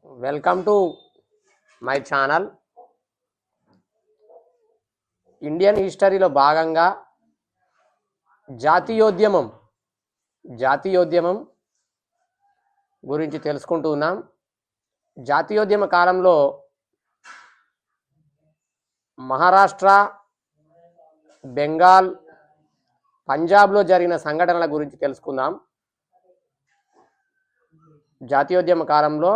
Welcome to my channel. Indian హిస్టరీలో భాగంగా జాతీయోద్యమం గురించి తెలుసుకుంటూ ఉన్నాం. జాతీయోద్యమ కాలంలో మహారాష్ట్ర, బెంగాల్, పంజాబ్లో జరిగిన సంఘటనల గురించి తెలుసుకుందాం. జాతీయోద్యమ కాలంలో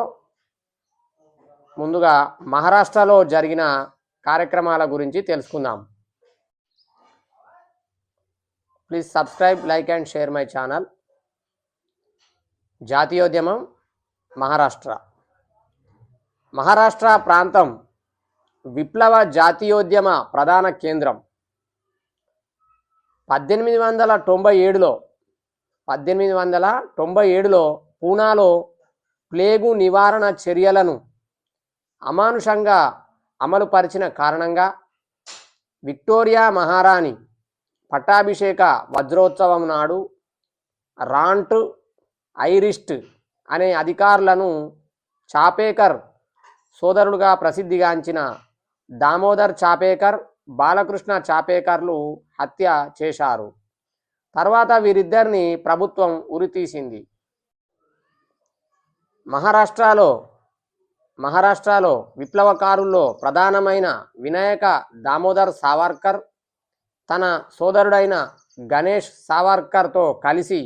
ముందుగా మహారాష్ట్రలో జరిగిన కార్యక్రమాల గురించి తెలుసుకుందాం. Please subscribe, like and share my channel. జాతీయోద్యమం మహారాష్ట్ర ప్రాంతం విప్లవ జాతీయోద్యమ ప్రధాన కేంద్రం. 1897లో పూనాలో ప్లేగు నివారణ చర్యలను అమానుషంగా అమలుపరిచిన కారణంగా విక్టోరియా మహారాణి పట్టాభిషేక వజ్రోత్సవం నాడు రాంట్ ఐరిస్ట్ అనే అధికారులను చాపేకర్ సోదరుడుగా ప్రసిద్ధిగాంచిన దామోదర్ చాపేకర్, బాలకృష్ణ చాపేకర్లు హత్య చేశారు. తర్వాత వీరిద్దరిని ప్రభుత్వం ఉరితీసింది. మహారాష్ట్రలో విప్లవకారుల్లో ప్రధానమైన వినాయక దామోదర్ సావర్కర్ తన సోదరుడైన గణేష్ సావర్కర్తో కలిసి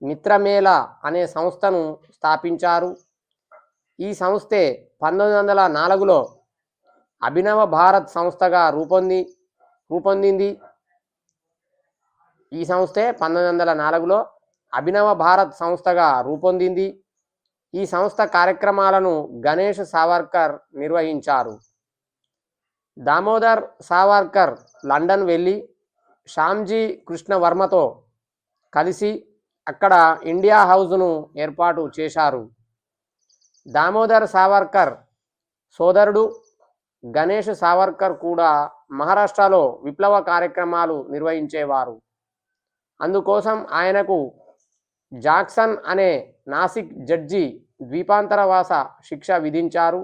మిత్రమేళ అనే సంస్థను స్థాపించారు. ఈ సంస్థే 1904లో అభినవ భారత్ సంస్థగా రూపొందింది. ఈ సంస్థే 1904లో అభినవ భారత్ సంస్థగా రూపొందింది. ఈ సంస్థ కార్యక్రమాలను గణేష్ సావర్కర్ నిర్వహించారు. దామోదర్ సావర్కర్ లండన్ వెళ్ళి శ్యామ్జీ కృష్ణవర్మతో కలిసి అక్కడ ఇండియా హౌస్ను ఏర్పాటు చేశారు. దామోదర్ సావర్కర్ సోదరుడు గణేష్ సావర్కర్ కూడా మహారాష్ట్రలో విప్లవ కార్యక్రమాలు నిర్వహించేవారు. అందుకోసం ఆయనకు జాక్సన్ అనే నాసిక్ జడ్జి ద్వీపాంతరవాస శిక్ష విధించారు.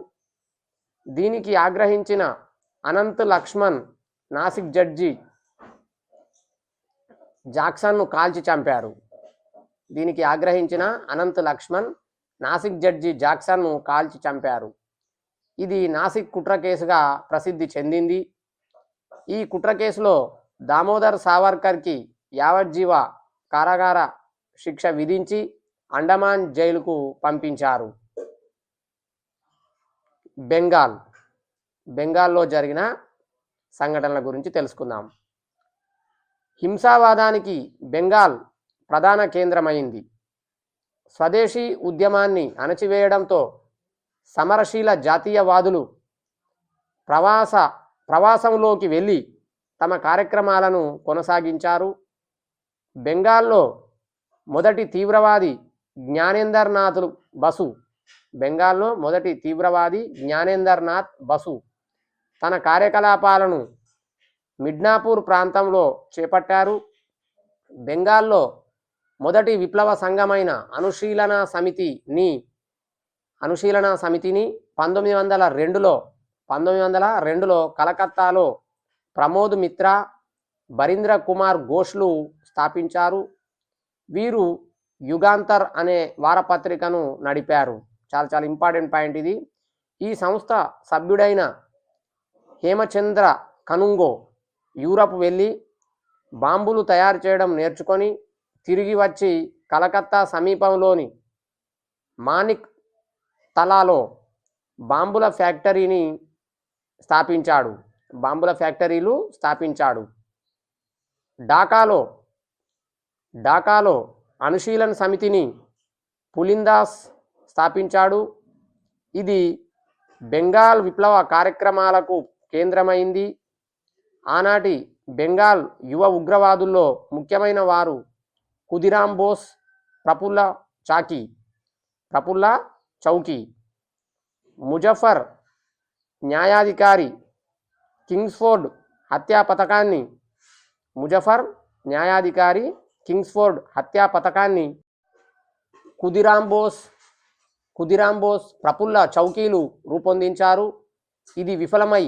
దీనికి ఆగ్రహించిన అనంత్ లక్ష్మణ్ నాసిక్ జడ్జి జాక్సన్ను కాల్చి చంపారు. ఇది నాసిక్ కుట్ర కేసుగా ప్రసిద్ధి చెందింది. ఈ కుట్ర కేసులో దామోదర్ సావర్కర్కి యావజ్జీవ కారాగార శిక్ష విధించి అండమాన్ జైలుకు పంపించారు. బెంగాల్లో జరిగిన సంఘటనల గురించి తెలుసుకుందాం. హింసావాదానికి బెంగాల్ ప్రధాన కేంద్రమైంది. స్వదేశీ ఉద్యమాన్ని అణచివేయడంతో సమరశీల జాతీయవాదులు ప్రవాసంలోకి వెళ్ళి తమ కార్యక్రమాలను కొనసాగించారు. బెంగాల్లో మొదటి తీవ్రవాది జ్ఞానేందర్నాథ్ బసు తన కార్యకలాపాలను మిడ్నాపూర్ ప్రాంతంలో చేపట్టారు. బెంగాల్లో మొదటి విప్లవ సంఘమైన అనుశీలన సమితిని 1902లో కలకత్తాలో ప్రమోద్ మిత్రా, బరీంద్ర కుమార్ ఘోష్లు స్థాపించారు. వీరు యుగాంతర్ అనే వారపత్రికను నడిపారు. చాలా ఇంపార్టెంట్ పాయింట్ ఇది. ఈ సంస్థ సభ్యుడైన హేమచంద్ర కనుంగో యూరప్ వెళ్ళి బాంబులు తయారు చేయడం నేర్చుకొని తిరిగి వచ్చి కలకత్తా సమీపంలోని మానిక్ తలాలో బాంబుల ఫ్యాక్టరీలు స్థాపించాడు. ఢాకాలో అనుశీలన్ సమితిని పులిందాస్ స్థాపించాడు. ఇది బెంగాల్ విప్లవ కార్యక్రమాలకు కేంద్రమైంది. ఆనాటి బెంగాల్ యువ ఉగ్రవాదుల్లో ముఖ్యమైన వారు ఖుదీరామ్ బోస్, ప్రఫుల్ల చౌకీ. ముజఫర్ న్యాయాధికారి కింగ్స్ఫోర్డ్ హత్యా పథకాన్ని ఖుదీరామ్ ఖుదీరాం బోస్ ప్రఫుల్ల చౌకీలు రూపొందించారు. ఇది విఫలమై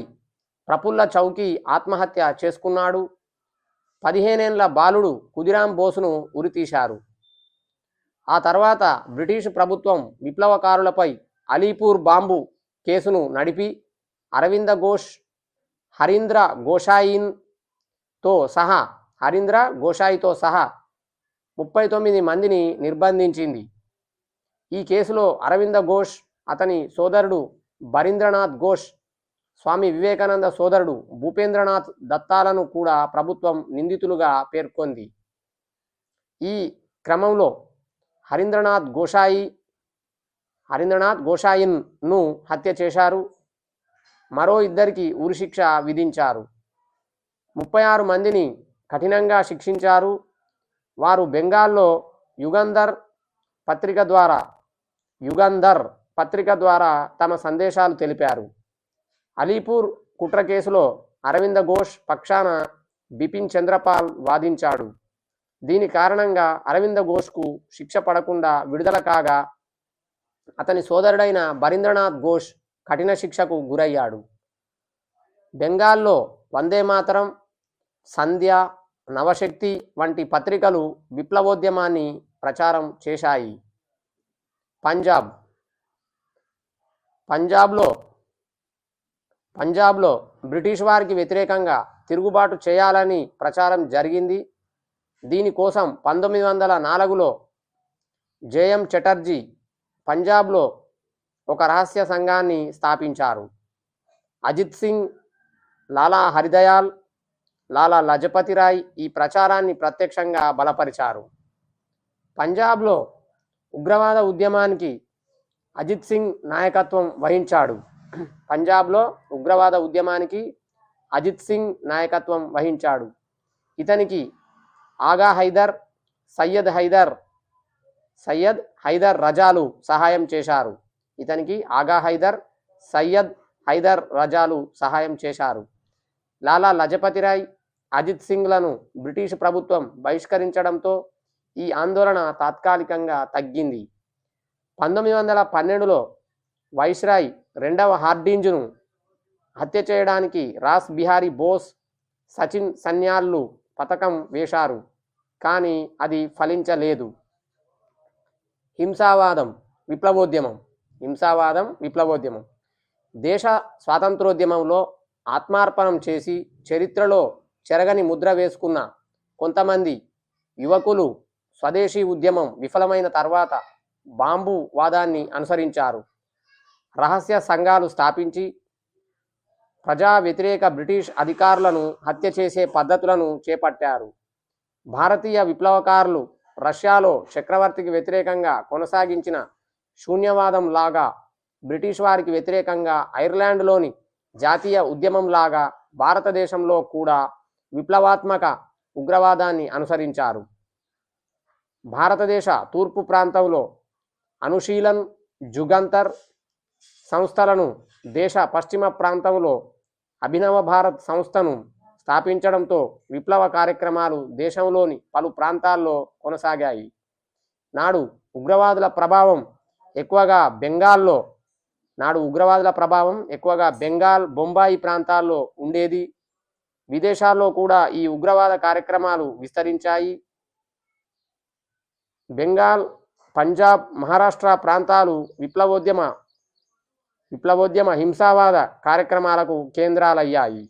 ప్రఫుల్ల చౌకీ ఆత్మహత్య చేసుకున్నాడు. 15 ఏళ్ల బాలుడు ఖుదీరాం బోస్ను ఉరితీశారు. ఆ తర్వాత బ్రిటిష్ ప్రభుత్వం విప్లవకారులపై అలీపూర్ బాంబు కేసును నడిపి అరవింద ఘోష్, హరీంద్ర గోషాయితో సహా 39 మందిని నిర్బంధించింది. ఈ కేసులో అరవింద ఘోష్, అతని సోదరుడు బరీంద్రనాథ్ ఘోష్, స్వామి వివేకానంద సోదరుడు భూపేంద్రనాథ్ దత్తాలను కూడా ప్రభుత్వం నిందితులుగా పేర్కొంది. ఈ క్రమంలో హరీంద్రనాథ్ గోషాయిన్ను హత్య చేశారు. మరో ఇద్దరికి ఉరిశిక్ష విధించారు. 36 మందిని కఠినంగా శిక్షించారు. వారు బెంగాల్లో యుగంధర్ పత్రిక ద్వారా తమ సందేశాలు తెలిపారు. అలీపూర్ కుట్ర కేసులో అరవింద ఘోష్ పక్షాన బిపిన్ చంద్రపాల్ వాదించాడు. దీని కారణంగా అరవింద ఘోష్కు శిక్ష పడకుండా విడుదల కాగా అతని సోదరుడైన బరీంద్రనాథ్ ఘోష్ కఠిన శిక్షకు గురయ్యాడు. బెంగాల్లో వందే మాతరం, సంధ్య, నవశక్తి వంటి పత్రికలు విప్లవోద్యమాన్ని ప్రచారం చేశాయి. పంజాబ్లో బ్రిటిష్ వారికి వ్యతిరేకంగా తిరుగుబాటు చేయాలని ప్రచారం జరిగింది. దీనికోసం 1904లో జేఎం చటర్జీ పంజాబ్లో ఒక రహస్య సంఘాన్ని స్థాపించారు. అజిత్ సింగ్, లాలా హరిదయాల్, లాలా లజపతి రాయ్ ఈ ప్రచారాన్ని ప్రత్యక్షంగా బలపరిచారు. పంజాబ్లో ఉగ్రవాద ఉద్యమానికి అజిత్ సింగ్ నాయకత్వం వహించాడు. ఇతనికి ఆగా హైదర్, సయ్యద్ హైదర్ రజాలు సహాయం చేశారు. లాలా లజపతి రాయ్, అజిత్ సింగ్లను బ్రిటిష్ ప్రభుత్వం బహిష్కరించడంతో ఈ ఆందోళన తాత్కాలికంగా తగ్గింది. 1912లో వైస్రాయ్ రెండవ హార్డింజ్ను హత్య చేయడానికి రాస్ బిహారీ బోస్, సచిన్ సన్యాళ్ళు పథకం వేశారు. కానీ అది ఫలించలేదు. హింసావాదం విప్లవోద్యమం దేశ స్వాతంత్రోద్యమంలో ఆత్మార్పణం చేసి చరిత్రలో చెరగని ముద్ర వేసుకున్న కొంతమంది యువకులు స్వదేశీ ఉద్యమం విఫలమైన తర్వాత బాంబు వాదాన్ని అనుసరించారు. రహస్య సంఘాలు స్థాపించి ప్రజా వ్యతిరేక బ్రిటిష్ అధికారులను హత్య చేసే పద్ధతులను చేపట్టారు. భారతీయ విప్లవకారులు రష్యాలో చక్రవర్తికి వ్యతిరేకంగా కొనసాగించిన శూన్యవాదం లాగా బ్రిటిష్ వారికి వ్యతిరేకంగా ఐర్లాండ్లోని జాతీయ ఉద్యమం లాగా భారతదేశంలో కూడా విప్లవాత్మక ఉగ్రవాదాన్ని అనుసరించారు. భారతదేశ తూర్పు ప్రాంతంలో అనుశీలన్, జుగంతర్ సంస్థలను, దేశ పశ్చిమ ప్రాంతంలో అభినవ భారత్ సంస్థను స్థాపించడంతో విప్లవ కార్యక్రమాలు దేశంలోని పలు ప్రాంతాల్లో కొనసాగాయి. నాడు ఉగ్రవాదుల ప్రభావం ఎక్కువగా బెంగాల్, బొంబాయి ప్రాంతాల్లో ఉండేది. విదేశాల్లో కూడా ఈ ఉగ్రవాద కార్యక్రమాలు విస్తరించాయి. బెంగాల్, పంజాబ్, మహారాష్ట్ర ప్రాంతాలు విప్లవోద్యమ హింసావాద కార్యక్రమాలకు కేంద్రాలయ్యాయి.